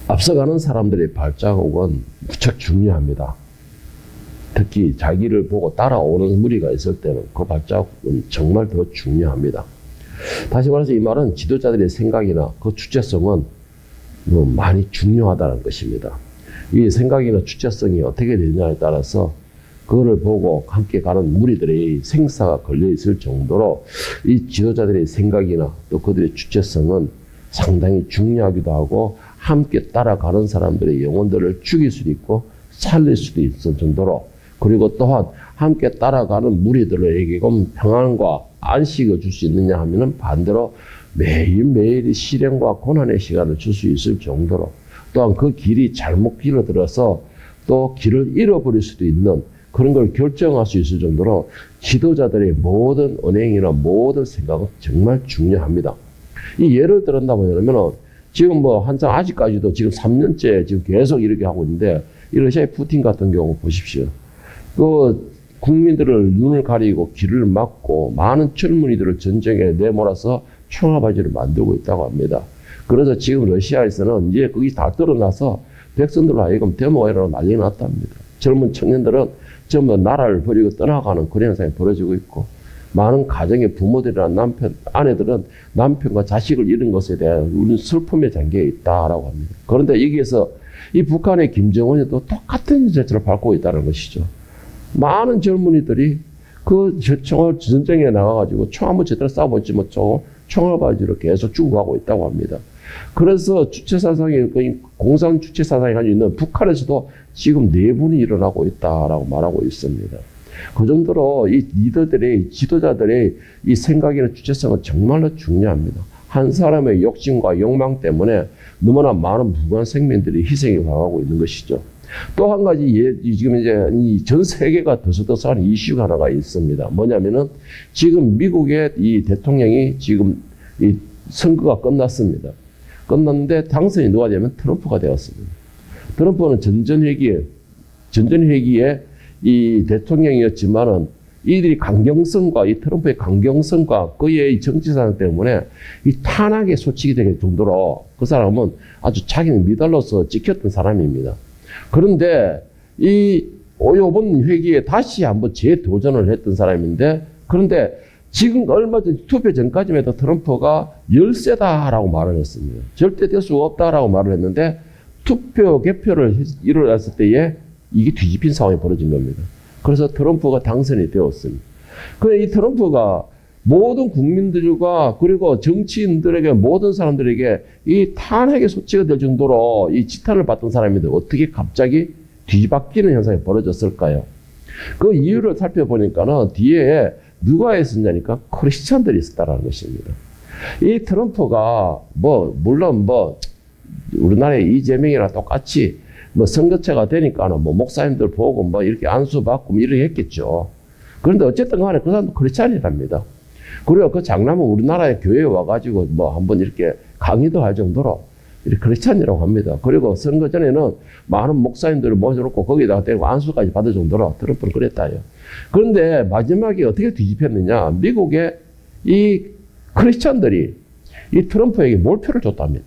앞서가는 사람들의 발자국은 무척 중요합니다. 특히 자기를 보고 따라오는 무리가 있을 때는 그 발자국은 정말 더 중요합니다. 다시 말해서 이 말은 지도자들의 생각이나 그 주체성은 많이 중요하다는 것입니다. 이 생각이나 주체성이 어떻게 되느냐에 따라서 그거를 보고 함께 가는 무리들의 생사가 걸려 있을 정도로 이 지도자들의 생각이나 또 그들의 주체성은 상당히 중요하기도 하고 함께 따라가는 사람들의 영혼들을 죽일 수도 있고 살릴 수도 있을 정도로, 그리고 또한 함께 따라가는 무리들에게 평안과 안식을 줄 수 있느냐 하면은 반대로 매일매일 시련과 고난의 시간을 줄 수 있을 정도로, 또한 그 길이 잘못 길어들어서 또 길을 잃어버릴 수도 있는 그런 걸 결정할 수 있을 정도로 지도자들의 모든 언행이나 모든 생각은 정말 중요합니다. 이 예를 들었다면 지금 한참 아직까지도 지금 3년째 지금 계속 이렇게 하고 있는데, 이 러시아의 푸틴 같은 경우 보십시오. 그 국민들을 눈을 가리고 길을 막고 많은 젊은이들을 전쟁에 내몰아서 총알바지를 만들고 있다고 합니다. 그래서 지금 러시아에서는 이제 그게 다 드러나서 백성들로 하여금 데모가 일어나고 난리가 났답니다. 젊은 청년들은 전부 나라를 버리고 떠나가는 그런 현상이 벌어지고 있고, 많은 가정의 부모들이나 아내들은 남편과 자식을 잃은 것에 대한 우리는 슬픔에 잠겨 있다라고 합니다. 그런데 여기에서 이 북한의 김정은이도 똑같은 제철을 밟고 있다는 것이죠. 많은 젊은이들이 그 전쟁에 나가가지고 총 한번 제대로 싸워보지 못하고 총알바지로 계속 죽어가고 있다고 합니다. 그래서 주체사상이, 공산 주체사상이 가지고 있는 북한에서도 지금 내분이 일어나고 있다라고 말하고 있습니다. 그 정도로 이 리더들의, 지도자들의 이 생각이나 주체성은 정말로 중요합니다. 한 사람의 욕심과 욕망 때문에 너무나 많은 무고한 생명들이 희생이 가고 있는 것이죠. 또 한 가지, 지금 이제 전 세계가 더서더서한 이슈가 하나가 있습니다. 뭐냐면은 지금 미국의 이 대통령이 지금 이 선거가 끝났습니다. 끝났는데 당선이 누가 되면 트럼프가 되었습니다. 트럼프는 전전회기에 이 대통령이었지만은 이들이 강경성과 이 트럼프의 강경성과 그의 정치사상 때문에 이 탄핵에 소치게 될 정도로 그 사람은 아주 자기는 미달로서 찍혔던 사람입니다. 그런데 이번 회기에 다시 한번 재도전을 했던 사람인데, 그런데 지금 얼마 전 투표 전까지만 해도 트럼프가 열세다라고 말을 했습니다. 절대 될 수가 없다라고 말을 했는데 개표를 일어났을 때에 이게 뒤집힌 상황이 벌어진 겁니다. 그래서 트럼프가 당선이 되었습니다. 그런데 이 트럼프가 모든 국민들과 그리고 정치인들에게, 모든 사람들에게 이 탄핵의 소치가 될 정도로 이 지탄을 받던 사람인데 어떻게 갑자기 뒤바뀌는 현상이 벌어졌을까요? 그 이유를 살펴보니까는 뒤에 누가 있었냐니까 크리스찬들이 있었다는 것입니다. 이 트럼프가 물론 우리나라의 이재명이랑 똑같이 선거체가 되니까는 목사님들 보고 이렇게 안수받고 이렇게 했겠죠. 그런데 어쨌든 간에 그 사람도 크리스찬이랍니다. 그리고 그 장남은 우리나라의 교회에 와가지고 한번 이렇게 강의도 할 정도로 이렇게 크리스찬이라고 합니다. 그리고 선거 전에는 많은 목사님들을 모셔놓고 거기다가 데리고 안수까지 받을 정도로 트럼프는 그랬다요. 그런데 마지막에 어떻게 뒤집혔느냐. 미국의 이 크리스찬들이 이 트럼프에게 몰표를 줬답니다.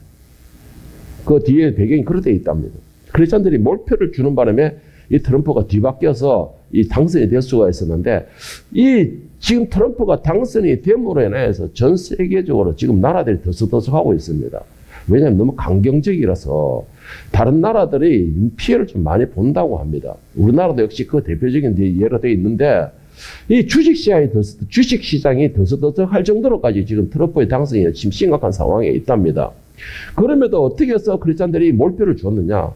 그 뒤에 배경이 그렇게 있답니다. 크리스찬들이 몰표를 주는 바람에 이 트럼프가 뒤바뀌어서 이 당선이 될 수가 있었는데, 지금 트럼프가 당선이 됨으로 인해서 전 세계적으로 지금 나라들이 들썩들썩하고 있습니다. 왜냐하면 너무 강경적이라서 다른 나라들이 피해를 좀 많이 본다고 합니다. 우리나라도 역시 그 대표적인 예로 되어 있는데, 이 주식시장이 들썩들썩할 정도로까지 지금 트럼프의 당선이 지금 심각한 상황에 있답니다. 그럼에도 어떻게 해서 크리스찬들이 몰표를 줬느냐.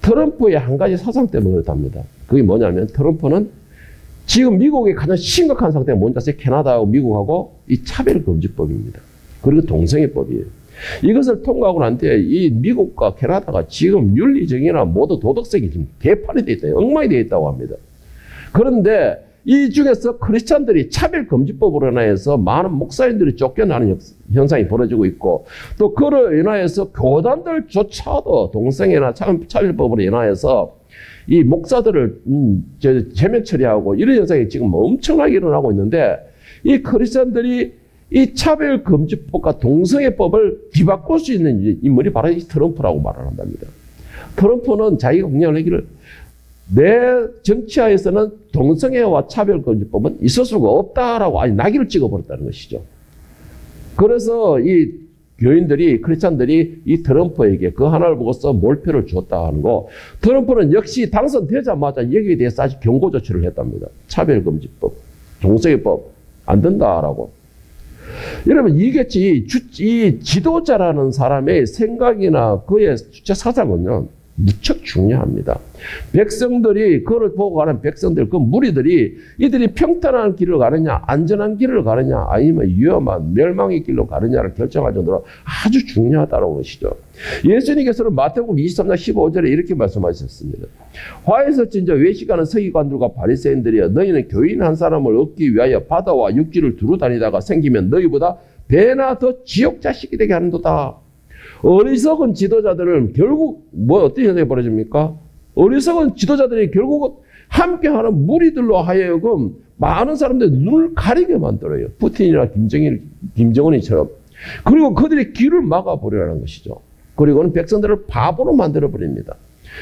트럼프의 한 가지 사상 때문에 그렇답니다. 그게 뭐냐면 트럼프는 지금 미국의 가장 심각한 상태가 뭔지 캐나다하고 미국하고 이 차별금지법입니다. 그리고 동성애법이에요. 이것을 통과하고 난 뒤에 이 미국과 캐나다가 지금 윤리적이나 모두 도덕성이 지금 개판이 되어 있다. 엉망이 되어 있다고 합니다. 그런데 이 중에서 크리스찬들이 차별금지법으로 인해서 많은 목사님들이 쫓겨나는 현상이 벌어지고 있고, 또 그로 인하여서 교단들조차도 동성애나 차별법으로 인하여서 이 목사들을 제면 처리하고 이런 현상이 지금 엄청나게 일어나고 있는데, 이 크리스찬들이 이 차별금지법과 동성애법을 뒤바꿀 수 있는 인물이 바로 이 트럼프라고 말을 한답니다. 트럼프는 자기가 공약을 하기를 내 정치하에서는 동성애와 차별금지법은 있을 수가 없다라고 아니 낙이를 찍어버렸다는 것이죠. 그래서 이 교인들이 크리스찬들이 이 트럼프에게 그 하나를 보고서 몰표를 줬다 하는 거. 트럼프는 역시 당선되자마자 여기에 대해서 아주 경고 조치를 했답니다. 차별금지법, 동성애법 안 된다라고. 여러분 이게 이 지도자라는 사람의 생각이나 그의 주체 사상은요 무척 중요합니다. 백성들이 그걸 보고 가는 백성들, 그 무리들이 이들이 평탄한 길을 가느냐 안전한 길을 가느냐 아니면 위험한 멸망의 길로 가느냐를 결정할 정도로 아주 중요하다는 것이죠. 예수님께서는 마태복음 23장 15절에 이렇게 말씀하셨습니다. 화에서 진저 외식하는 서기관들과 바리새인들이여 너희는 교인 한 사람을 얻기 위하여 바다와 육지를 두루 다니다가 생기면 너희보다 배나 더 지옥 자식이 되게 하는도다. 어리석은 지도자들은 결국 어떤 현상이 벌어집니까? 어리석은 지도자들이 결국은 함께하는 무리들로 하여금 많은 사람들의 눈을 가리게 만들어요. 푸틴이나 김정은이처럼. 그리고 그들의 길을 막아버리라는 것이죠. 그리고는 백성들을 바보로 만들어버립니다.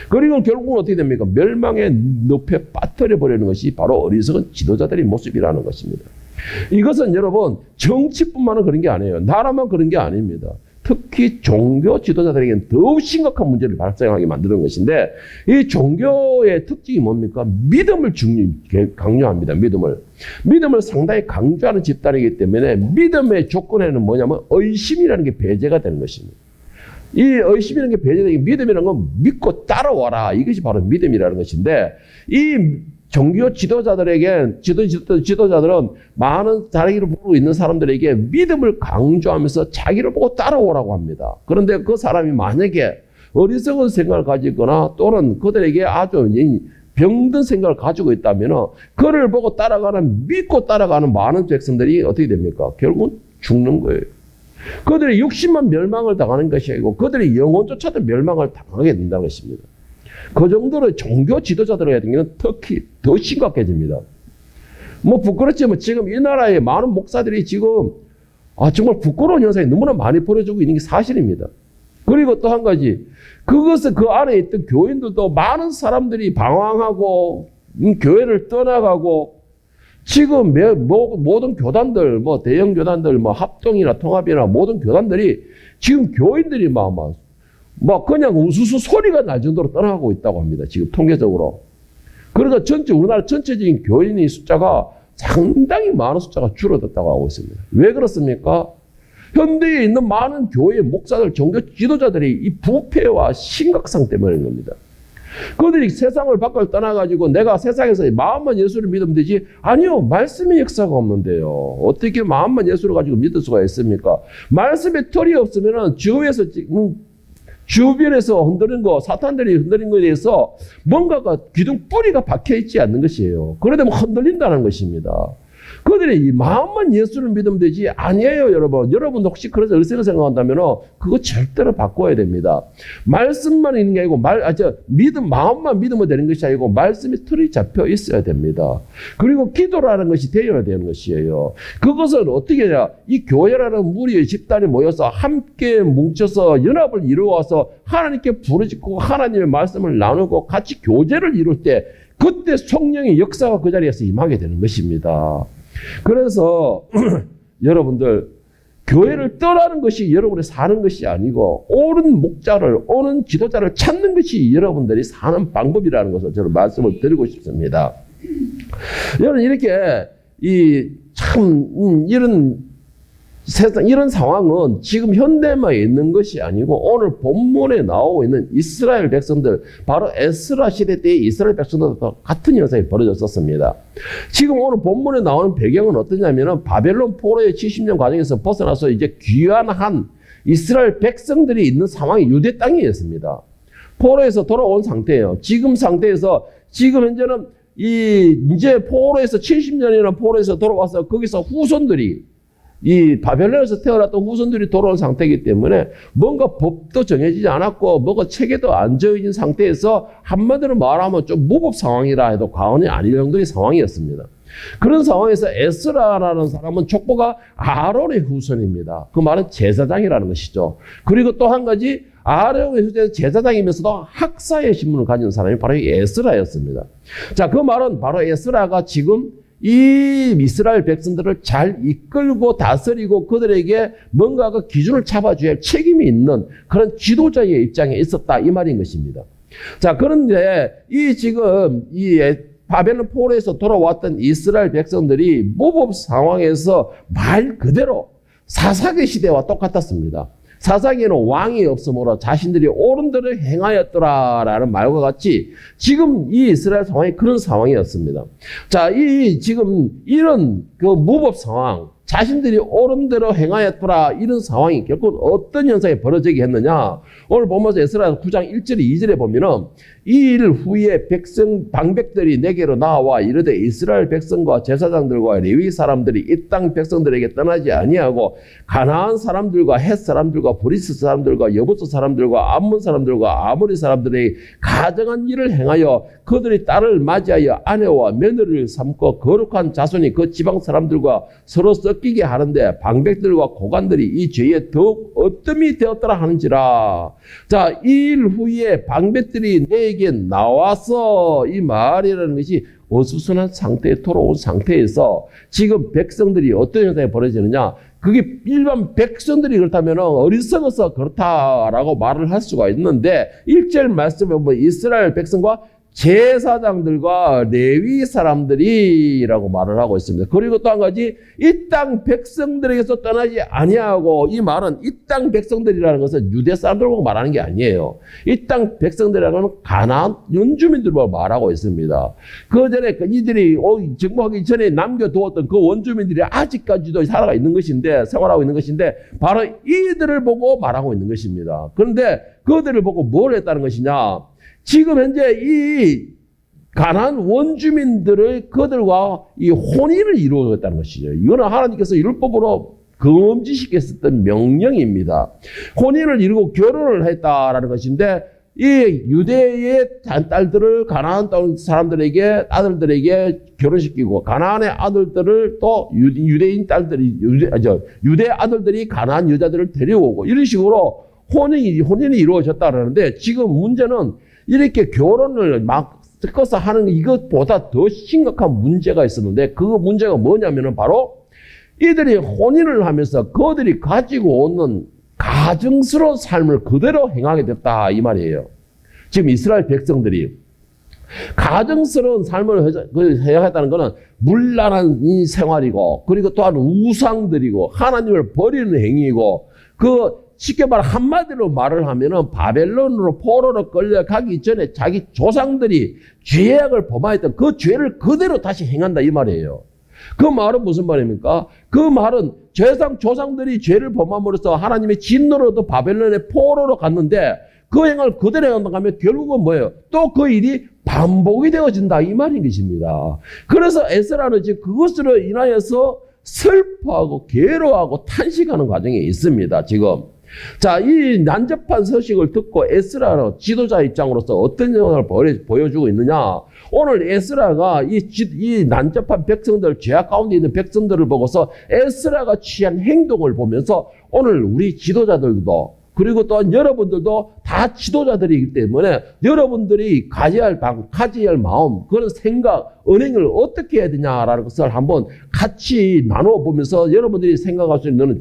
그리고 결국은 어떻게 됩니까? 멸망의 늪에 빠뜨려버리는 것이 바로 어리석은 지도자들의 모습이라는 것입니다. 이것은 여러분 정치뿐만은 그런 게 아니에요. 나라만 그런 게 아닙니다. 특히 종교 지도자들에게는 더욱 심각한 문제를 발생하게 만드는 것인데 이 종교의 특징이 뭡니까? 믿음을 강조합니다. 믿음을 상당히 강조하는 집단이기 때문에 믿음의 조건에는 뭐냐면 의심이라는 게 배제가 되는 것입니다. 이 의심이라는 게 배제되는 게 믿음이라는 건 믿고 따라와라. 이것이 바로 믿음이라는 것인데 이 종교 지도자들에게 지도자들은 많은 자기를 보고 있는 사람들에게 믿음을 강조하면서 자기를 보고 따라오라고 합니다. 그런데 그 사람이 만약에 어리석은 생각을 가지거나 또는 그들에게 아주 병든 생각을 가지고 있다면 그를 보고 믿고 따라가는 많은 백성들이 어떻게 됩니까? 결국은 죽는 거예요. 그들의 육신만 멸망을 당하는 것이 아니고 그들의 영혼조차도 멸망을 당하게 된다는 것입니다. 그 정도로 종교 지도자들의 같은 경우는 특히 더 심각해집니다. 부끄럽지만 지금 이 나라의 많은 목사들이 지금 정말 부끄러운 현상이 너무나 많이 벌어지고 있는 게 사실입니다. 그리고 또 한 가지, 그것을 그 안에 있던 교인들도 많은 사람들이 방황하고 교회를 떠나가고 지금 모든 교단들, 대형 교단들, 합동이나 통합이나 모든 교단들이 지금 교인들이 그냥 우수수 소리가 날 정도로 떠나가고 있다고 합니다. 지금 통계적으로. 그러니까 우리나라 전체적인 교인의 숫자가 상당히 많은 숫자가 줄어들었다고 하고 있습니다. 왜 그렇습니까? 현대에 있는 많은 교회 목사들, 종교 지도자들이 이 부패와 심각성 때문인 겁니다. 그들이 세상을 밖을 떠나가지고 내가 세상에서 마음만 예수를 믿으면 되지? 아니요. 말씀의 역사가 없는데요. 어떻게 마음만 예수를 가지고 믿을 수가 있습니까? 말씀의 털이 없으면 주변에서 흔드는 거, 사탄들이 흔드는 것에 대해서 뭔가가 기둥 뿌리가 박혀 있지 않는 것이에요. 그러다 보면 흔들린다는 것입니다. 그들이 이 마음만 예수를 믿으면 되지 아니에요, 여러분. 여러분 혹시 그래서 의생을 생각한다면 그거 절대로 바꿔야 됩니다. 말씀만 있는 게 아니고 마음만 믿으면 되는 것이 아니고 말씀이 틀이 잡혀 있어야 됩니다. 그리고 기도라는 것이 되어야 되는 것이에요. 그것은 어떻게 해야 이 교회라는 무리의 집단이 모여서 함께 뭉쳐서 연합을 이루어서 하나님께 부르짖고 하나님의 말씀을 나누고 같이 교제를 이룰 때 그때 성령의 역사가 그 자리에서 임하게 되는 것입니다. 그래서 여러분들 교회를 떠나는 것이 여러분이 사는 것이 아니고 옳은 목자를, 옳은 지도자를 찾는 것이 여러분들이 사는 방법이라는 것을 저는 말씀을 드리고 싶습니다. 여러분 이렇게 이런 상황은 지금 현대만 있는 것이 아니고 오늘 본문에 나오고 있는 이스라엘 백성들, 바로 에스라 시대 때의 이스라엘 백성들도 같은 현상이 벌어졌었습니다. 지금 오늘 본문에 나오는 배경은 어떠냐면은 바벨론 포로의 70년 과정에서 벗어나서 이제 귀환한 이스라엘 백성들이 있는 상황이 유대 땅이었습니다. 포로에서 돌아온 상태예요. 지금 상태에서 지금 현재는 이제 포로에서 70년이나 포로에서 돌아와서 거기서 후손들이 이 바벨론에서 태어났던 후손들이 돌아온 상태이기 때문에 뭔가 법도 정해지지 않았고 뭐가 체계도 안 정해진 상태에서 한마디로 말하면 좀 무법 상황이라 해도 과언이 아닐 정도의 상황이었습니다. 그런 상황에서 에스라라는 사람은 족보가 아론의 후손입니다. 그 말은 제사장이라는 것이죠. 그리고 또 한 가지 아론의 후손 제사장이면서도 학사의 신분을 가진 사람이 바로 이 에스라였습니다. 자, 그 말은 바로 에스라가 지금 이 이스라엘 백성들을 잘 이끌고 다스리고 그들에게 뭔가 그 기준을 잡아줘야 할 책임이 있는 그런 지도자의 입장에 있었다 이 말인 것입니다. 자, 그런데 이 지금 이 바벨론 포로에서 돌아왔던 이스라엘 백성들이 모범 상황에서 말 그대로 사사기 시대와 똑같았습니다. 사사기에는 왕이 없으므로 자신들이 옳은 대로 행하였더라라는 말과 같이 지금 이 이스라엘 상황이 그런 상황이었습니다. 자, 지금 이런 그 무법 상황, 자신들이 옳은 대로 행하였더라 이런 상황이 결국 어떤 현상이 벌어지게 했느냐. 오늘 보면서 에스라 9장 1절 2절에 보면은 이 일 후에 방백들이 내게로 나와 이르되 이스라엘 백성과 제사장들과 레위 사람들이 이 땅 백성들에게 떠나지 아니하고 가나안 사람들과 헷 사람들과 브리스 사람들과 여부스 사람들과 암몬 사람들과 아모리 사람들의 가정한 일을 행하여 그들이 딸을 맞이하여 아내와 며느리를 삼고 거룩한 자손이 그 지방 사람들과 서로 섞이게 하는데 방백들과 고관들이 이 죄에 더욱 어뜸이 되었더라 하는지라. 자, 이 일 후에 방백들이 내게 나와서 이 말이라는 것이 어수선한 상태에 돌아온 상태에서 지금 백성들이 어떤 현상이 벌어지느냐. 그게 일반 백성들이 그렇다면 어리석어서 그렇다라고 말을 할 수가 있는데 1절 말씀에 보면 이스라엘 백성과 제사장들과 레위 사람들이라고 말을 하고 있습니다. 그리고 또 한 가지 이 땅 백성들에게서 떠나지 아니하고 이 말은 이 땅 백성들이라는 것은 유대 사람들하고 말하는 게 아니에요. 이 땅 백성들이라는 건 가나안 원주민들과 말하고 있습니다. 그 전에 이들이 정복하기 전에 남겨두었던 그 원주민들이 아직까지도 살아가 있는 것인데 생활하고 있는 것인데 바로 이들을 보고 말하고 있는 것입니다. 그런데 그들을 보고 뭘 했다는 것이냐? 지금 현재 이 가나안 원주민들의 그들과 이 혼인을 이루었다는 것이죠. 이거는 하나님께서 율법으로 금지시켰었던 명령입니다. 혼인을 이루고 결혼을 했다라는 것인데 이 유대의 딸들을 가나안 사람들에게 아들들에게 결혼시키고 가나안의 아들들을 또 유대인 딸들이 유대 아들들이 가나안 여자들을 데려오고 이런 식으로 혼인이 이루어졌다 그러는데 지금 문제는 이렇게 결혼을 막 섞어서 하는 이것보다 더 심각한 문제가 있었는데 그 문제가 뭐냐면은 바로 이들이 혼인을 하면서 그들이 가지고 오는 가증스러운 삶을 그대로 행하게 됐다 이 말이에요. 지금 이스라엘 백성들이 가증스러운 삶을 행하겠다는 것은 문란한 이 생활이고 그리고 또한 우상들이고 하나님을 버리는 행위이고 쉽게 말해 한마디로 말을 하면은 바벨론으로 포로로 끌려가기 전에 자기 조상들이 죄악을 범하였던 그 죄를 그대로 다시 행한다 이 말이에요. 그 말은 무슨 말입니까? 그 말은 조상들이 죄를 범함으로써 하나님의 진노로도 바벨론의 포로로 갔는데 그 행을 그대로 행한다면 결국은 뭐예요? 또 그 일이 반복이 되어진다 이 말인 것입니다. 그래서 에스라는 지금 그것으로 인하여서 슬퍼하고 괴로워하고 탄식하는 과정에 있습니다. 지금. 자, 이 난접한 소식을 듣고 에스라는 지도자 입장으로서 어떤 영향을 보여주고 있느냐? 오늘 에스라가 이 난접한 백성들, 죄악 가운데 있는 백성들을 보고서 에스라가 취한 행동을 보면서 오늘 우리 지도자들도 그리고 또한 여러분들도 다 지도자들이기 때문에 여러분들이 가져야 할 마음, 그런 생각, 은행을 어떻게 해야 되냐라는 것을 한번 같이 나누어 보면서 여러분들이 생각할 수 있는,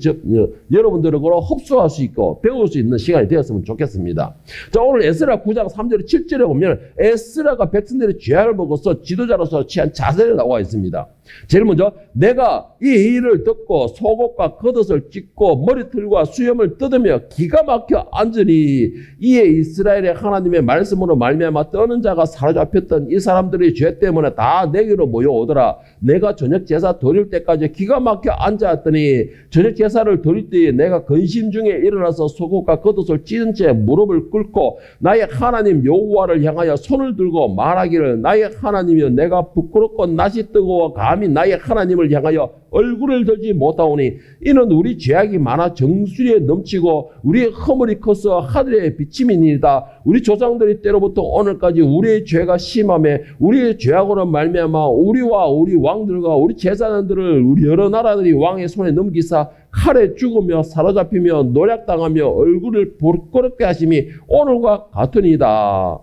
여러분들하고 흡수할 수 있고 배울 수 있는 시간이 되었으면 좋겠습니다. 자, 오늘 에스라 9장 3절 7절에 보면 에스라가 백성들의 죄악을 보고서 지도자로서 취한 자세를 나와 있습니다. 제일 먼저 내가 이 일을 듣고 속옷과 겉옷을 찢고 머리털과 수염을 뜯으며 기가 막혀 앉으니 이에 이스라엘의 하나님의 말씀으로 말미암아 떠는 자가 사로잡혔던 이 사람들의 죄 때문에 다 내게로 모여오더라. 내가 저녁 제사 드릴 때까지 기가 막혀 앉았더니 저녁 제사를 드릴 때에 내가 근심 중에 일어나서 속옷과 겉옷을 찢은 채 무릎을 꿇고 나의 하나님 여호와를 향하여 손을 들고 말하기를 나의 하나님이여 내가 부끄럽고 낯이 뜨거워 감히 나의 하나님을 향하여 얼굴을 들지 못하오니 이는 우리 죄악이 많아 정수리에 넘치고 우리의 허물이 커서 하늘에 비침이니이다. 우리 조상들이 때로부터 오늘까지 우리의 죄가 심하며 우리의 죄악으로 말미암아 말미암아 우리와 우리 왕들과 우리 제사장들을 우리 여러 나라들이 왕의 손에 넘기사 칼에 죽으며 사로잡히며 노략당하며 얼굴을 볼거롭게 하심이 오늘과 같으니이다.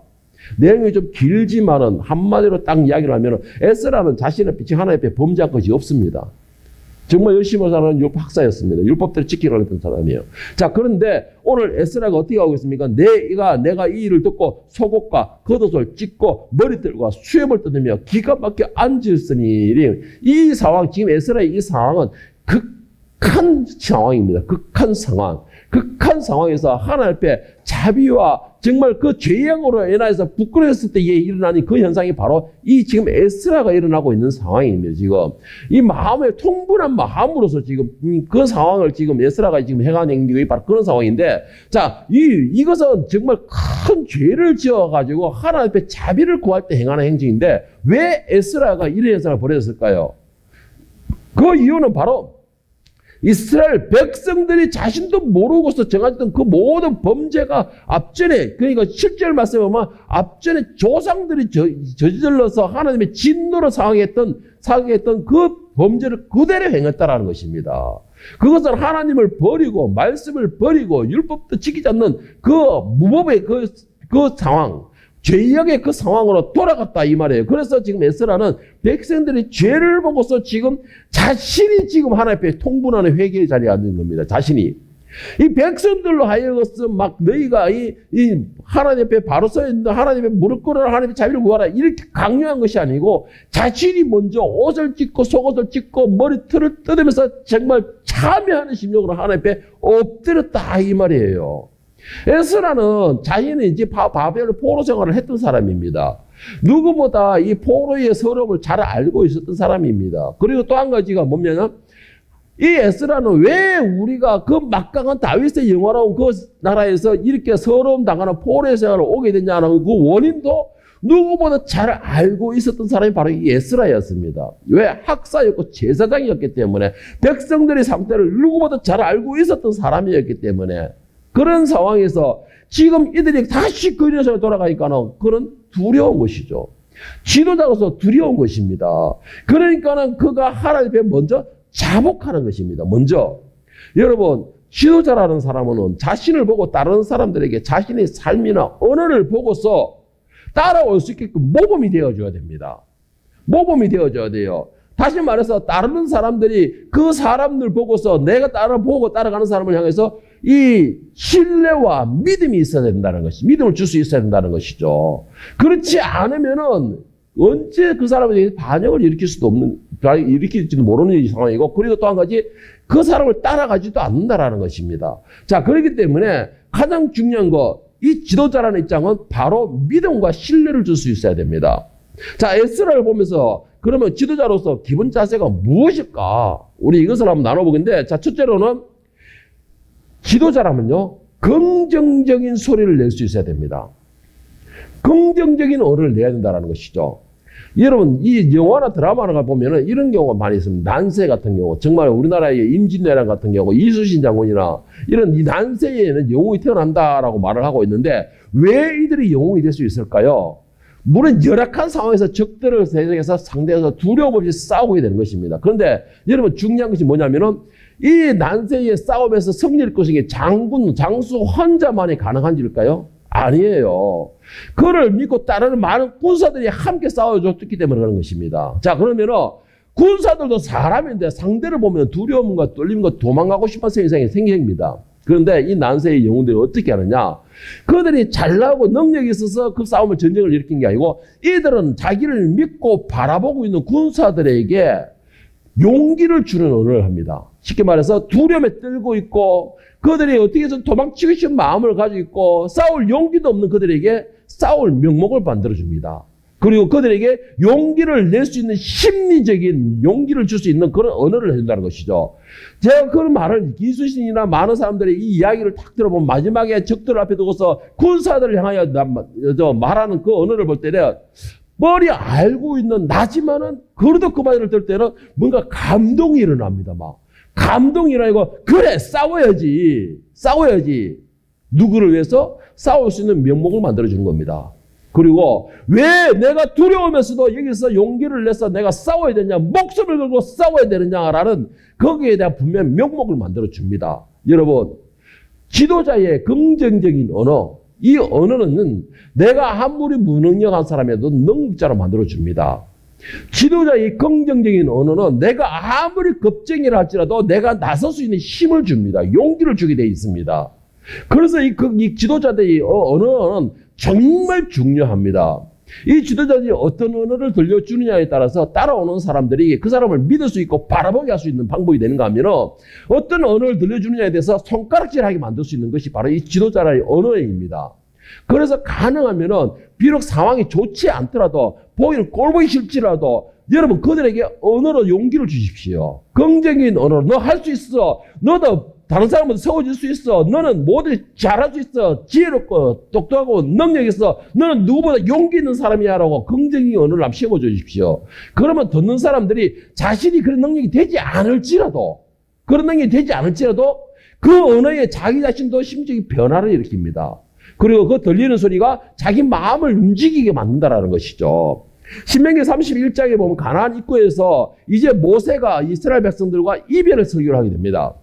내용이 좀 길지만은 한마디로 딱 이야기를 하면은 에스라는 자신의 빛이 하나님 앞에 범죄한 것이 없습니다. 정말 열심히 사는 율법 학사였습니다. 율법대로 지키려고 했던 사람이에요. 자, 그런데 오늘 에스라가 어떻게 하고 있습니까? 내가 이 일을 듣고 속옷과 겉옷을 찢고 머리털과 수염을 뜯으며 기가 막혀 앉았으니 이 상황, 지금 에스라의 이 상황은 극한 상황입니다. 극한 상황. 극한 상황에서 하나님 앞에 자비와 정말 그 죄악으로 인하여서 부끄러웠을 때에 일어나는 그 현상이 바로 이 지금 에스라가 일어나고 있는 상황입니다. 지금 이 마음의 통분한 마음으로서 지금 그 상황을 지금 에스라가 지금 행한 행동이 바로 그런 상황인데, 자, 이것은 정말 큰 죄를 지어가지고 하나님 앞에 자비를 구할 때 행하는 행동인데 왜 에스라가 이런 현상을 벌였을까요? 그 이유는 바로 이스라엘 백성들이 자신도 모르고서 정하였던 그 모든 범죄가 앞전에, 그러니까 7절 말씀에 보면 앞전에 조상들이 저질러서 하나님의 진노로 상하했던 그 범죄를 그대로 행했다라는 것입니다. 그것은 하나님을 버리고 말씀을 버리고 율법도 지키지 않는 그 무법의 그 상황, 죄악의 그 상황으로 돌아갔다 이 말이에요. 그래서 지금 에스라는 백성들이 죄를 보고서 지금 자신이 지금 하나님 앞에 통분하는 회개의 자리에 앉는 겁니다. 자신이. 이 백성들로 하여금 막 너희가 이 하나님 앞에 바로 서 있는 하나님 앞에 무릎 꿇어라, 하나님 앞에 자비를 구하라 이렇게 강요한 것이 아니고 자신이 먼저 옷을 찢고 속옷을 찢고 머리털을 뜯으면서 정말 참여하는 심령으로 하나님 앞에 엎드렸다 이 말이에요. 에스라는 자신이 이제 바벨 포로 생활을 했던 사람입니다. 누구보다 이 포로의 서름을 잘 알고 있었던 사람입니다. 그리고 또 한 가지가 뭐냐면 이 에스라는 왜 우리가 그 막강한 다윗의 영화로운 그 나라에서 이렇게 서러움 당하는 포로의 생활을 오게 됐냐는 그 원인도 누구보다 잘 알고 있었던 사람이 바로 이 에스라였습니다. 왜? 학사였고 제사장이었기 때문에 백성들의 상태를 누구보다 잘 알고 있었던 사람이었기 때문에 그런 상황에서 지금 이들이 다시 그 녀석에 돌아가니까는 그런 두려운 것이죠. 지도자로서 두려운 것입니다. 그러니까는 그가 하나님 앞에 먼저 자복하는 것입니다. 먼저. 여러분, 지도자라는 사람은 자신을 보고 다른 사람들에게 자신의 삶이나 언어를 보고서 따라올 수 있게끔 모범이 되어줘야 됩니다. 모범이 되어줘야 돼요. 다시 말해서 다른 사람들이 그 사람들 보고서 내가 보고 따라가는 사람을 향해서 이 신뢰와 믿음이 있어야 된다는 것이, 믿음을 줄 수 있어야 된다는 것이죠. 그렇지 않으면은 언제 그 사람에 대해서 반역을 일으킬지도 모르는 상황이고, 그리고 또 한 가지 그 사람을 따라가지도 않는다라는 것입니다. 자, 그렇기 때문에 가장 중요한 거, 이 지도자라는 입장은 바로 믿음과 신뢰를 줄 수 있어야 됩니다. 자, 에스라를 보면서 그러면 지도자로서 기본 자세가 무엇일까? 우리 이것을 한번 나눠보겠는데, 자, 첫째로는 지도자라면요, 긍정적인 소리를 낼 수 있어야 됩니다. 긍정적인 언어를 내야 된다는 것이죠. 여러분, 이 영화나 드라마나 보면은 이런 경우가 많이 있습니다. 난세 같은 경우, 정말 우리나라의 임진왜란 같은 경우, 이순신 장군이나 이런 이 난세에는 영웅이 태어난다라고 말을 하고 있는데 왜 이들이 영웅이 될 수 있을까요? 물론 열악한 상황에서 적들을 대적해서 상대해서 두려움 없이 싸우게 되는 것입니다. 그런데 여러분 중요한 것이 뭐냐면은 이 난세의 싸움에서 승리할 것이 장수 혼자만이 가능한 일일까요? 아니에요. 그를 믿고 따르는 많은 군사들이 함께 싸워줬기 때문에 그런 것입니다. 자, 그러면은 군사들도 사람인데 상대를 보면 두려움과 떨림과 도망가고 싶은 생각이 생깁니다. 그런데 이 난세의 영웅들이 어떻게 하느냐? 그들이 잘나고 능력이 있어서 그 싸움을 전쟁을 일으킨 게 아니고 이들은 자기를 믿고 바라보고 있는 군사들에게 용기를 주는 언어를 합니다. 쉽게 말해서 두려움에 떨고 있고 그들이 어떻게 해서 도망치고 싶은 마음을 가지고 있고 싸울 용기도 없는 그들에게 싸울 명목을 만들어줍니다. 그리고 그들에게 용기를 낼 수 있는 심리적인 용기를 줄 수 있는 그런 언어를 해준다는 것이죠. 제가 그런 말을 이순신이나 많은 사람들이 이 이야기를 탁 들어보면 마지막에 적들 앞에 두고서 군사들을 향하여 말하는 그 언어를 볼 때는 머리 알고 있는 나지만은 그래도 그 말을 들을 때는 뭔가 감동이 일어납니다. 막 감동이 일어나고 그래 싸워야지 누구를 위해서 싸울 수 있는 명목을 만들어주는 겁니다. 그리고 왜 내가 두려우면서도 여기서 용기를 내서 내가 싸워야 되냐, 목숨을 걸고 싸워야 되느냐라는 거기에 대한 분명 명목을 만들어 줍니다. 여러분, 지도자의 긍정적인 언어, 이 언어는 내가 아무리 무능력한 사람이라도 능력자로 만들어 줍니다. 지도자의 긍정적인 언어는 내가 아무리 겁쟁이라 할지라도 내가 나설 수 있는 힘을 줍니다. 용기를 주게 되어 있습니다. 그래서 이 지도자들의 언어는 정말 중요합니다. 이 지도자들이 어떤 언어를 들려주느냐에 따라서 따라오는 사람들이 그 사람을 믿을 수 있고 바라보게 할 수 있는 방법이 되는가 하면 어떤 언어를 들려주느냐에 대해서 손가락질하게 만들 수 있는 것이 바로 이 지도자의 언어입니다. 그래서 가능하면은 비록 상황이 좋지 않더라도 보이는 꼴보기 싫지라도 여러분 그들에게 언어로 용기를 주십시오. 긍정적인 언어로 너 할 수 있어. 너도 다른 사람보다 세워질 수 있어. 너는 뭐든 잘할 수 있어. 지혜롭고 똑똑하고 능력 있어. 너는 누구보다 용기 있는 사람이야라고 긍정적인 언어를 한번 심어 주십시오. 그러면 듣는 사람들이 자신이 그런 능력이 되지 않을지라도 그 언어에 자기 자신도 심적인 변화를 일으킵니다. 그리고 그 들리는 소리가 자기 마음을 움직이게 만든다라는 것이죠. 신명기 31장에 보면 가나안 입구에서 이제 모세가 이스라엘 백성들과 이별을 설교를 하게 됩니다.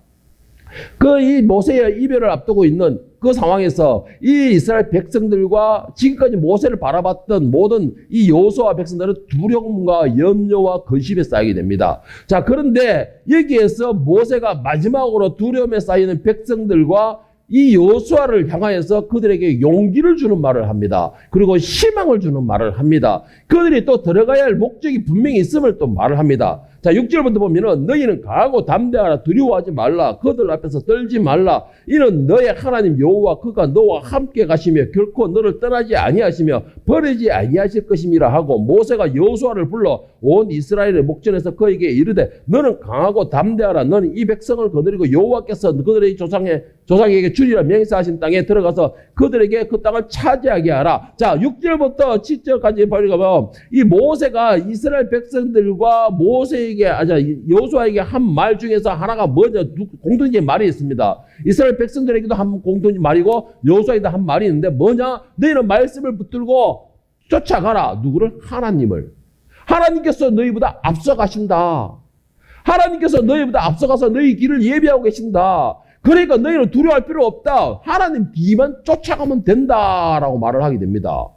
이 모세의 이별을 앞두고 있는 그 상황에서 이 이스라엘 백성들과 지금까지 모세를 바라봤던 모든 이 여호수아 백성들은 두려움과 염려와 근심에 쌓이게 됩니다. 자, 그런데 여기에서 모세가 마지막으로 두려움에 쌓이는 백성들과 이 여호수아를 향하여서 그들에게 용기를 주는 말을 합니다. 그리고 희망을 주는 말을 합니다. 그들이 또 들어가야 할 목적이 분명히 있음을 또 말을 합니다. 자, 6절부터 보면은 너희는 강하고 담대하라. 두려워하지 말라. 그들 앞에서 떨지 말라. 이는 너의 하나님 여호와 그가 너와 함께 가시며 결코 너를 떠나지 아니하시며 버리지 아니하실 것임이라 하고 모세가 여호수아를 불러 온 이스라엘의 목전에서 그에게 이르되 너는 강하고 담대하라. 너는 이 백성을 거느리고 여호와께서 그들의 조상에게 주리라 맹세하신 땅에 들어가서 그들에게 그 땅을 차지하게 하라. 자, 6절부터 7절까지 보니까 이 모세가 이스라엘 백성들과 여호수아에게 한 말 중에서 하나가 뭐냐, 공통적인 말이 있습니다. 이스라엘 백성들에게도 한 공통적인 말이고 여호수아에게도 한 말이 있는데 뭐냐? 너희는 말씀을 붙들고 쫓아가라. 누구를? 하나님을. 하나님께서 너희보다 앞서가신다. 하나님께서 너희보다 앞서가서 너희 길을 예비하고 계신다. 그러니까 너희는 두려워할 필요 없다. 하나님 뒤만 쫓아가면 된다라고 말을 하게 됩니다.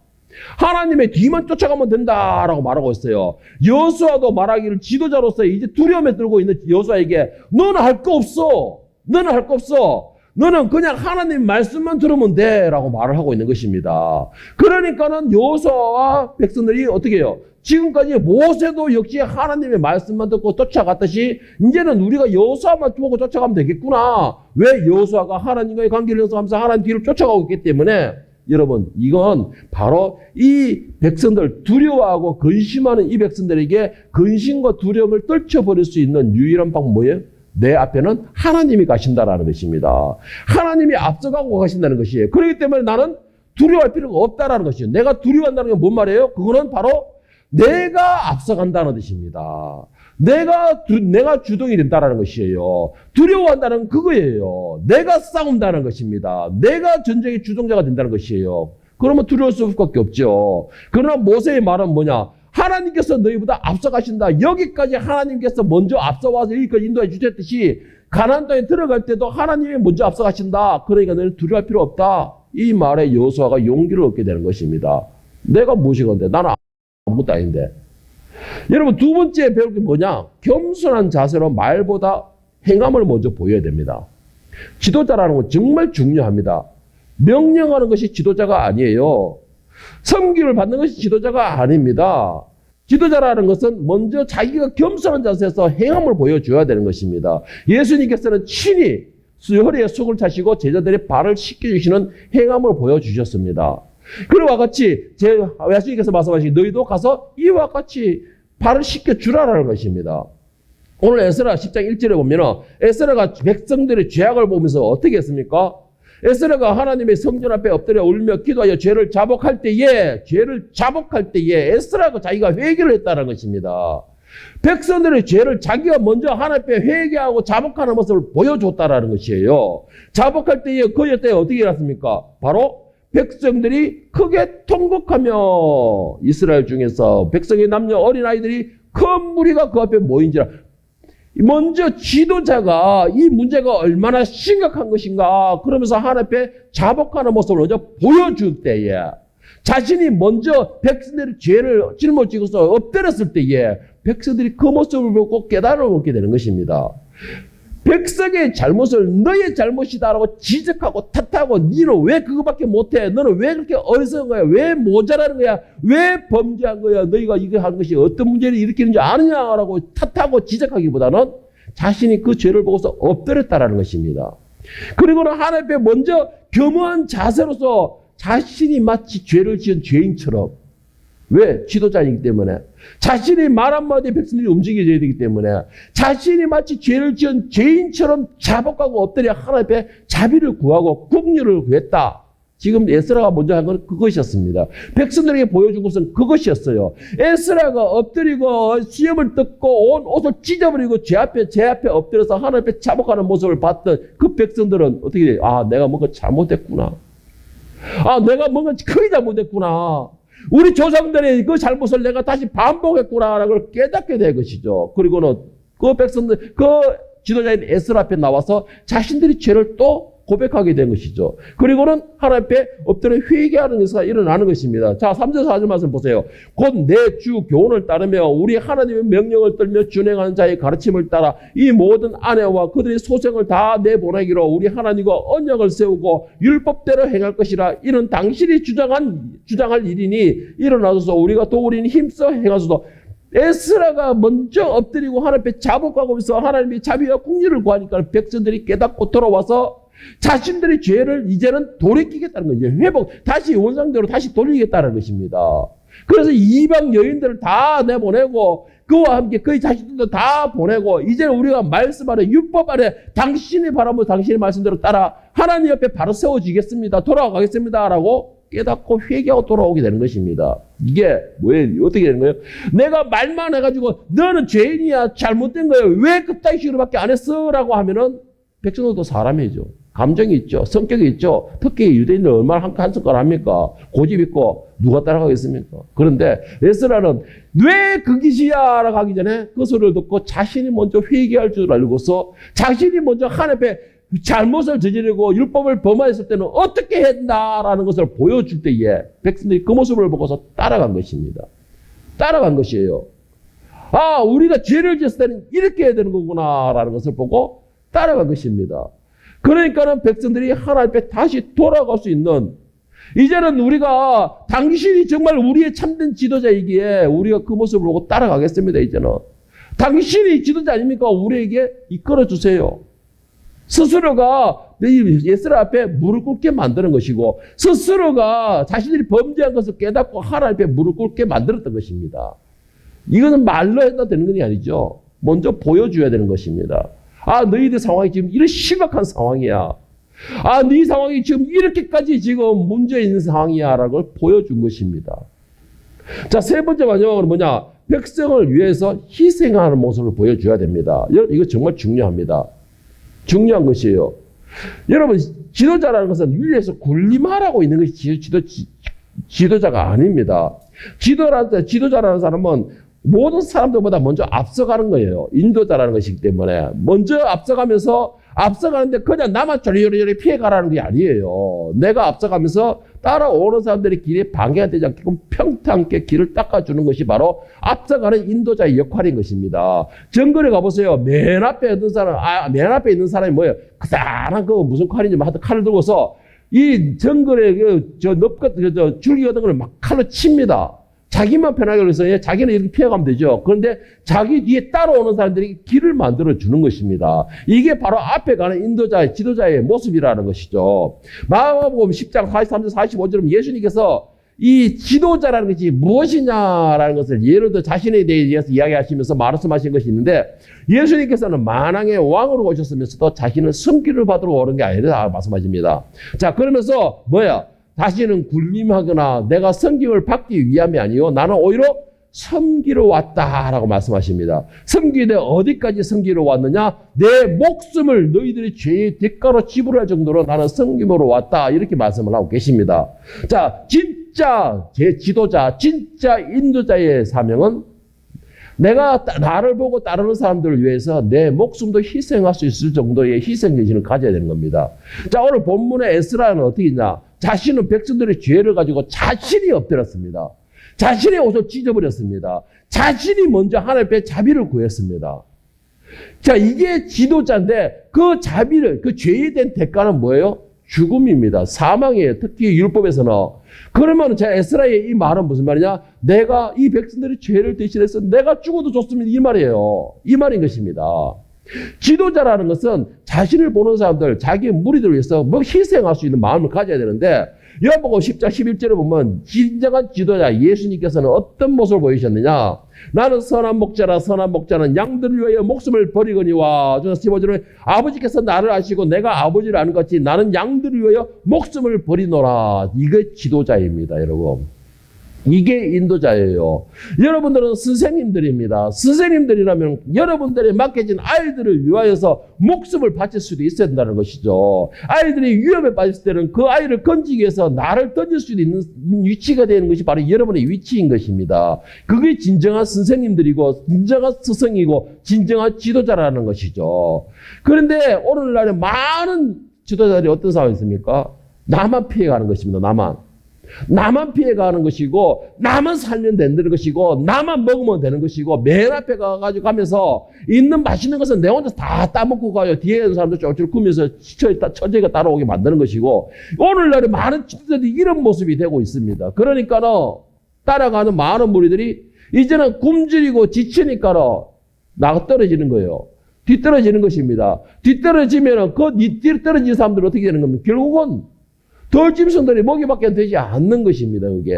하나님의 뒤만 쫓아가면 된다라고 말하고 있어요. 여호수아도 말하기를 지도자로서 이제 두려움에 들고 있는 여호수아에게 너는 할 거 없어. 너는 할 거 없어. 너는 그냥 하나님 말씀만 들으면 돼 라고 말을 하고 있는 것입니다. 그러니까는 여호수아와 백성들이 어떻게 해요? 지금까지 모세도 역시 하나님의 말씀만 듣고 쫓아갔듯이 이제는 우리가 여호수아만 보고 쫓아가면 되겠구나. 왜? 여호수아가 하나님과의 관계를 형성하면서 하나님 뒤를 쫓아가고 있기 때문에 여러분, 이건 바로 이 백성들, 두려워하고 근심하는 이 백성들에게 근심과 두려움을 떨쳐버릴 수 있는 유일한 방법 뭐예요? 내 앞에는 하나님이 가신다라는 것입니다. 하나님이 앞서가고 가신다는 것이에요. 그렇기 때문에 나는 두려워할 필요가 없다라는 것이에요. 내가 두려워한다는 게 뭔 말이에요? 그거는 바로 내가 앞서간다는 뜻입니다. 내가 주동이 된다는 것이에요. 두려워한다는 그거예요. 내가 싸운다는 것입니다. 내가 전쟁의 주동자가 된다는 것이에요. 그러면 두려울 수밖에 없죠. 그러나 모세의 말은 뭐냐? 하나님께서 너희보다 앞서가신다. 여기까지 하나님께서 먼저 앞서와서 여기까지 인도해 주셨듯이 가나안 땅에 들어갈 때도 하나님이 먼저 앞서가신다. 그러니까 너희는 두려워할 필요 없다. 이 말에 여호수아가 용기를 얻게 되는 것입니다. 내가 무엇이건데? 나는 아무것도 아닌데. 여러분, 두 번째 배울 게 뭐냐? 겸손한 자세로 말보다 행함을 먼저 보여야 됩니다. 지도자라는 건 정말 중요합니다. 명령하는 것이 지도자가 아니에요. 섬김을 받는 것이 지도자가 아닙니다. 지도자라는 것은 먼저 자기가 겸손한 자세에서 행함을 보여줘야 되는 것입니다. 예수님께서는 친히 허리에 속을 차시고 제자들의 발을 씻겨주시는 행함을 보여주셨습니다. 그와 같이 예수님께서 말씀하시기 너희도 가서 이와 같이 발을 씻겨주라라는 것입니다. 오늘 에스라 10장 1절에 보면 에스라가 백성들의 죄악을 보면서 어떻게 했습니까? 에스라가 하나님의 성전 앞에 엎드려 울며 기도하여 죄를 자복할 때에 에스라가 자기가 회개를 했다는 것입니다. 백성들의 죄를 자기가 먼저 하나님 앞에 회개하고 자복하는 모습을 보여줬다라는 것이에요. 자복할 때에 그의 때에 어떻게 일어났습니까? 바로 백성들이 크게 통곡하며 이스라엘 중에서 백성의 남녀 어린아이들이 큰 무리가 그 앞에 모인지라. 먼저 지도자가 이 문제가 얼마나 심각한 것인가 그러면서 하나님 앞에 자복하는 모습을 먼저 보여줄 때에 자신이 먼저 백성들의 죄를 짊어지고서 엎드렸을 때에 백성들이 그 모습을 보고 깨달음을 얻게 되는 것입니다. 백성의 잘못을 너의 잘못이다라고 지적하고 탓하고 너는 왜 그거밖에 못해? 너는 왜 그렇게 어리석은 거야? 왜 모자라는 거야? 왜 범죄한 거야? 너희가 이거 한 것이 어떤 문제를 일으키는지 아느냐라고 탓하고 지적하기보다는 자신이 그 죄를 보고서 엎드렸다라는 것입니다. 그리고는 하나님 앞에 먼저 겸허한 자세로서 자신이 마치 죄를 지은 죄인처럼, 왜? 지도자이기 때문에. 자신이 말 한마디에 백성들이 움직여져야 되기 때문에 자신이 마치 죄를 지은 죄인처럼 자복하고 엎드려 하나님 앞에 자비를 구하고 긍휼을 구했다. 지금 에스라가 먼저 한 건 그것이었습니다. 백성들에게 보여준 것은 그것이었어요. 에스라가 엎드리고 시험을 듣고 온 옷을 찢어버리고 제 앞에 엎드려서 하나님 앞에 자복하는 모습을 봤던 그 백성들은 어떻게 돼요? 아, 내가 뭔가 잘못했구나. 아, 내가 뭔가 크게 잘못했구나. 우리 조상들의 그 잘못을 내가 다시 반복했구나라는 걸 깨닫게 될 것이죠. 그리고는 그 백성들, 그 지도자인 에스라 앞에 나와서 자신들이 죄를 또 고백하게 된 것이죠. 그리고는 하나님 앞에 엎드려 회개하는 것이 일어나는 것입니다. 자, 3절 4절 말씀 보세요. 곧 내 주 교훈을 따르며 우리 하나님의 명령을 떨며 준행하는 자의 가르침을 따라 이 모든 아내와 그들의 소생을 다 내보내기로 우리 하나님과 언약을 세우고 율법대로 행할 것이라. 이는 당신이 주장할 일이니 일어나소서. 우리가 도우리니 힘써 행하소서. 에스라가 먼저 엎드리고 하나님 앞에 자복하고 있어 하나님의 자비와 긍휼을 구하니까 백성들이 깨닫고 돌아와서 자신들의 죄를 이제는 돌이키겠다는 거죠. 회복, 다시 원상대로 다시 돌리겠다는 것입니다. 그래서 이방 여인들을 다 내보내고 그와 함께 그의 자식들도 다 보내고 이제는 우리가 말씀 아래 율법 아래 당신의 바람을 당신의 말씀대로 따라 하나님 옆에 바로 세워지겠습니다. 돌아가겠습니다. 라고 깨닫고 회개하고 돌아오게 되는 것입니다. 이게 뭐예요? 어떻게 되는 거예요? 내가 말만 해가지고 너는 죄인이야, 잘못된 거예요, 왜 그따위 식으로밖에 안 했어? 라고 하면은 백성들도 사람이죠. 감정이 있죠. 성격이 있죠. 특히 유대인들 얼마나 한 숟갈 합니까? 고집 있고 누가 따라가겠습니까? 그런데 에스라는 왜 그 짓이야? 라고 하기 전에 그 소리를 듣고 자신이 먼저 회개할 줄 알고서 자신이 먼저 하나님 앞에 잘못을 저지르고 율법을 범하였을 때는 어떻게 했나라는 것을 보여줄 때에 백성들이 그 모습을 보고서 따라간 것입니다. 따라간 것이에요. 아, 우리가 죄를 지었을 때는 이렇게 해야 되는 거구나라는 것을 보고 따라간 것입니다. 그러니까는 백성들이 하나님 앞에 다시 돌아갈 수 있는, 이제는 우리가 당신이 정말 우리의 참된 지도자이기에 우리가 그 모습을 보고 따라가겠습니다. 이제는 당신이 지도자 아닙니까? 우리에게 이끌어 주세요. 스스로가 에스라 앞에 무릎 꿇게 만드는 것이고 스스로가 자신들이 범죄한 것을 깨닫고 하나님 앞에 무릎 꿇게 만들었던 것입니다. 이것은 말로 해도 되는 것이 아니죠. 먼저 보여줘야 되는 것입니다. 아, 너희들 상황이 지금 이런 심각한 상황이야. 아, 네 상황이 지금 이렇게까지 지금 문제 있는 상황이야. 라고 보여준 것입니다. 자, 세 번째 마지막으로 뭐냐? 백성을 위해서 희생하는 모습을 보여줘야 됩니다. 여러분, 이거 정말 중요합니다. 중요한 것이에요. 여러분, 지도자라는 것은 위에서 군림하라고 있는 것이 지도자가 아닙니다. 지도자라는 사람은 모든 사람들보다 먼저 앞서가는 거예요. 인도자라는 것이기 때문에. 먼저 앞서가는데 그냥 나만 조리조리 피해가라는 게 아니에요. 내가 앞서가면서 따라오는 사람들의 길에 방해가 되지 않게끔 평탄하게 길을 닦아주는 것이 바로 앞서가는 인도자의 역할인 것입니다. 정글에 가보세요. 맨 앞에 있는 사람이 뭐예요? 그다란 그 무슨 칼인지 하여튼 칼을 들고서 이 정글에 줄기 같은 걸 막 칼로 칩니다. 자기만 편하게 해서 자기는 이렇게 피해가면 되죠. 그런데 자기 뒤에 따라오는 사람들이 길을 만들어 주는 것입니다. 이게 바로 앞에 가는 인도자의 지도자의 모습이라는 것이죠. 마가복음 10장 43절 45절은 예수님께서 이 지도자라는 것이 무엇이냐라는 것을 예를 들어 자신에 대해서 이야기하시면서 말씀하신 것이 있는데, 예수님께서는 만왕의 왕으로 오셨으면서도 자신은 섬기를 받으러 오는 게 아니라 말씀하십니다. 자, 그러면서 다시는 군림하거나 내가 섬김을 받기 위함이 아니요 나는 오히려 섬기러 왔다라고 말씀하십니다. 섬기되 어디까지 섬기러 왔느냐? 내 목숨을 너희들의 죄의 대가로 지불할 정도로 나는 섬김으로 왔다. 이렇게 말씀을 하고 계십니다. 자, 진짜 제 지도자, 진짜 인도자의 사명은 내가 나를 보고 따르는 사람들을 위해서 내 목숨도 희생할 수 있을 정도의 희생정신을 가져야 되는 겁니다. 자, 오늘 본문의 에스라는 어떻게 했냐? 자신은 백성들의 죄를 가지고 자신이 엎드렸습니다. 자신의 옷을 찢어버렸습니다. 자신이 먼저 하나님 앞에 자비를 구했습니다. 자, 이게 지도자인데 그 자비를, 그 죄에 대한 대가는 뭐예요? 죽음입니다. 사망이에요. 특히 율법에서는. 그러면 제 에스라의 이 말은 무슨 말이냐? 내가 이 백성들의 죄를 대신해서 내가 죽어도 좋습니다. 이 말이에요. 이 말인 것입니다. 지도자라는 것은 자신을 보는 사람들, 자기 무리들을 위해서 뭐 희생할 수 있는 마음을 가져야 되는데, 요한복음 10장 11절에 보면 진정한 지도자 예수님께서는 어떤 모습을 보이셨느냐? 나는 선한 목자라. 선한 목자는 양들을 위하여 목숨을 버리거니와. 15절에 아버지께서 나를 아시고 내가 아버지를 아는 것 같이 나는 양들을 위하여 목숨을 버리노라. 이게 지도자입니다, 여러분. 이게 인도자예요. 여러분들은 선생님들입니다. 선생님들이라면 여러분들의 맡겨진 아이들을 위하여서 목숨을 바칠 수도 있어야 된다는 것이죠. 아이들이 위험에 빠졌을 때는 그 아이를 건지기 위해서 나를 던질 수도 있는 위치가 되는 것이 바로 여러분의 위치인 것입니다. 그게 진정한 선생님들이고 진정한 스승이고 진정한 지도자라는 것이죠. 그런데 오늘날에 많은 지도자들이 어떤 상황이 있습니까? 나만 피해가는 것입니다. 나만 피해가는 것이고, 나만 살면 되는 것이고, 나만 먹으면 되는 것이고, 맨 앞에 가가지고 가면서 있는 맛있는 것은 내 혼자 다 따먹고 가요. 뒤에 있는 사람들 쫄쫄 구면서 처제가 따라오게 만드는 것이고, 오늘날에 많은 지도자들이 이런 모습이 되고 있습니다. 그러니까는 따라가는 많은 무리들이 이제는 굶주리고 지치니까는 나가 떨어지는 거예요. 뒤떨어지는 것입니다. 뒤떨어지면은 그 뒤떨어진 사람들은 어떻게 되는 겁니까? 결국은 덜짐승들이 먹이밖에 되지 않는 것입니다. 그게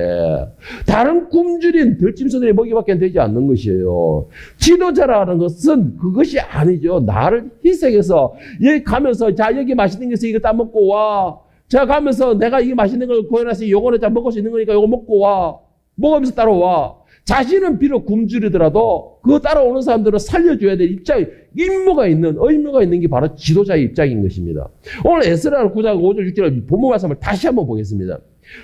다른 굶주린 덜짐승들이 먹이밖에 되지 않는 것이에요. 지도자라는 것은 그것이 아니죠. 나를 희생해서 여기 가면서 자 여기 맛있는 게 있어 이거 따먹고 와. 자 가면서 내가 이 맛있는 걸 구해놨으니 요거는 자 먹을 수 있는 거니까 요거 먹고 와. 먹으면서 따라와. 자신은 비록 굶주리더라도 그 따라오는 사람들을 살려줘야 될 입장, 의무가 있는 게 바로 지도자의 입장인 것입니다. 오늘 에스라 9장 5절 6절 본문 말씀을 다시 한번 보겠습니다.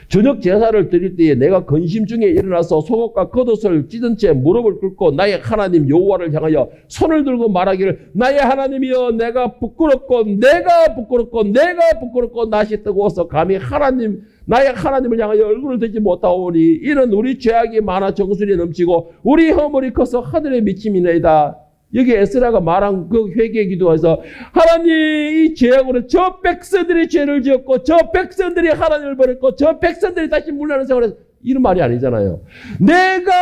저녁 제사를 드릴 때에 내가 근심 중에 일어나서 속옷과 겉옷을 찢은 채 무릎을 꿇고 나의 하나님 여호와를 향하여 손을 들고 말하기를 나의 하나님이여 내가 부끄럽고 낯이 뜨거워서 감히 나의 하나님을 향하여 얼굴을 들지 못하오니 이는 우리 죄악이 많아 정수리 넘치고 우리 허물이 커서 하늘에 미침이나이다. 여기 에스라가 말한 그 회개 기도에서 하나님 이 죄악으로 저 백성들이 죄를 지었고 저 백성들이 하나님을 버렸고 저 백성들이 다시 물러나는 생활에서 이런 말이 아니잖아요. 내가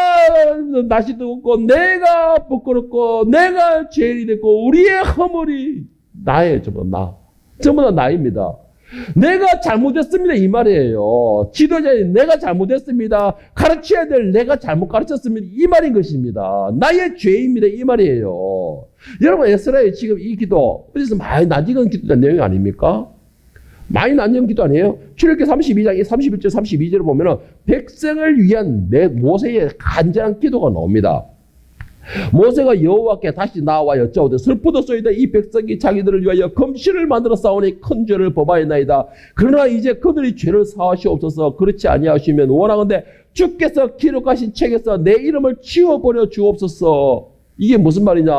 낯이 뜨겁고 내가 부끄럽고 내가 죄인이 됐고 우리의 허물이 나예요. 전부 다 나입니다. 내가 잘못했습니다. 이 말이에요. 지도자인 내가 잘못했습니다. 가르쳐야 될 내가 잘못 가르쳤습니다. 이 말인 것입니다. 나의 죄입니다. 이 말이에요. 여러분 에스라의 지금 이 기도 어디서 많이 낯익은 기도된 내용이 아닙니까? 많이 낯익은 기도 아니에요? 출애굽기 32장 31절 32절을 보면 백성을 위한 모세의 간절한 기도가 나옵니다. 모세가 여호와께 다시 나와 여짜오되 슬프도소이다. 이 백성이 자기들을 위하여 금신을 만들어 싸우니 큰 죄를 범하였나이다. 그러나 이제 그들이 죄를 사하시옵소서. 그렇지 아니하시면 원하건대 주께서 기록하신 책에서 내 이름을 지워버려 주옵소서. 이게 무슨 말이냐?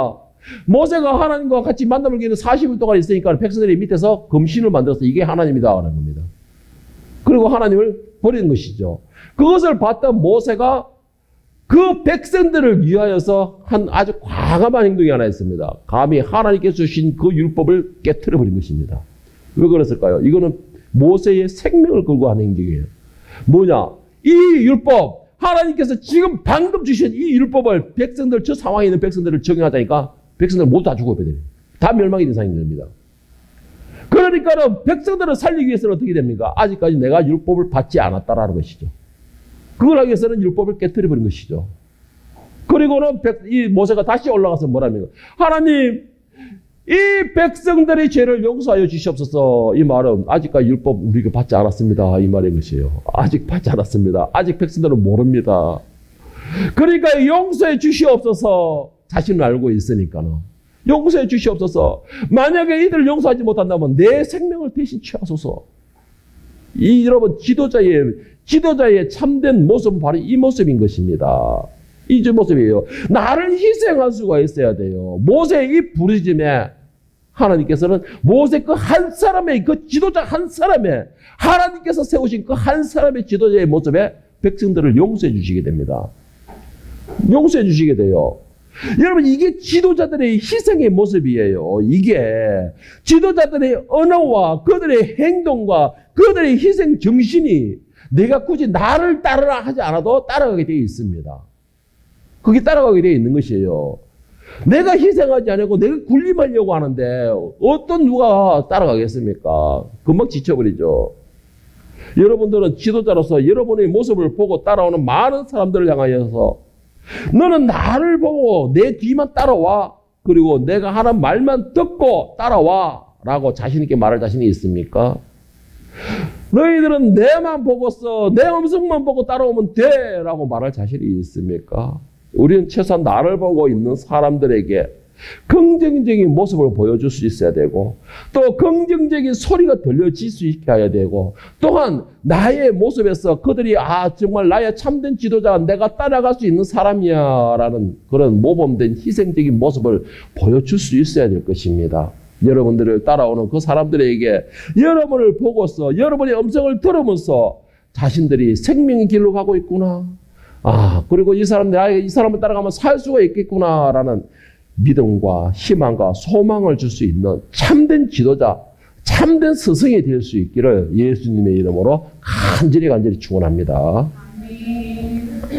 모세가 하나님과 같이 만남을 기는 40일 동안 있으니까 백성들이 밑에서 금신을 만들어서 이게 하나님이다 하는 겁니다. 그리고 하나님을 버리는 것이죠. 그것을 봤던 모세가 그 백성들을 위하여서 한 아주 과감한 행동이 하나 있습니다. 감히 하나님께서 주신 그 율법을 깨트려버린 것입니다. 왜 그랬을까요? 이거는 모세의 생명을 걸고 하는 행동이에요. 뭐냐? 이 율법, 하나님께서 지금 방금 주신 이 율법을 백성들, 저 상황에 있는 백성들을 적용하자니까 백성들 모두 다 죽어버려야 돼요. 다 멸망이 된 상황이 됩니다. 그러니까는 백성들을 살리기 위해서는 어떻게 됩니까? 아직까지 내가 율법을 받지 않았다라는 것이죠. 그걸 하기 위해서는 율법을 깨트려버린 것이죠. 그리고는 이 모세가 다시 올라가서 뭐랍니까? 하나님, 이 백성들의 죄를 용서하여 주시옵소서. 이 말은 아직까지 율법 우리가 받지 않았습니다. 이 말인 것이에요. 아직 받지 않았습니다. 아직 백성들은 모릅니다. 그러니까 용서해 주시옵소서. 자신을 알고 있으니까는. 용서해 주시옵소서. 만약에 이들을 용서하지 못한다면 내 생명을 대신 취하소서. 여러분, 지도자의 참된 모습은 바로 이 모습인 것입니다. 이 모습이에요. 나를 희생할 수가 있어야 돼요. 모세의 이 부르짖음에 하나님께서는 모세 그 한 사람의, 그 지도자 한 사람의, 하나님께서 세우신 그 한 사람의 지도자의 모습에 백성들을 용서해 주시게 됩니다. 용서해 주시게 돼요. 여러분, 이게 지도자들의 희생의 모습이에요. 이게 지도자들의 언어와 그들의 행동과 그들의 희생 정신이 내가 굳이 나를 따르라 하지 않아도 따라가게 되어 있습니다. 그게 따라가게 되어 있는 것이에요. 내가 희생하지 않고 내가 군림하려고 하는데 어떤 누가 따라가겠습니까? 금방 지쳐버리죠. 여러분들은 지도자로서 여러분의 모습을 보고 따라오는 많은 사람들을 향하여서 너는 나를 보고 내 뒤만 따라와. 그리고 내가 하는 말만 듣고 따라와. 라고 자신 있게 말할 자신이 있습니까? 너희들은 내만 보고서 내 음성만 보고 따라오면 돼. 라고 말할 자신이 있습니까? 우리는 최소한 나를 보고 있는 사람들에게 긍정적인 모습을 보여줄 수 있어야 되고 또 긍정적인 소리가 들려질 수 있게 해야 되고 또한 나의 모습에서 그들이 정말 나의 참된 지도자가 내가 따라갈 수 있는 사람이야 라는 그런 모범된 희생적인 모습을 보여줄 수 있어야 될 것입니다. 여러분들을 따라오는 그 사람들에게 여러분을 보고서 여러분의 음성을 들으면서 자신들이 생명의 길로 가고 있구나. 그리고 이 사람을 따라가면 살 수가 있겠구나라는 믿음과 희망과 소망을 줄 수 있는 참된 지도자, 참된 스승이 될 수 있기를 예수님의 이름으로 간절히 축원합니다.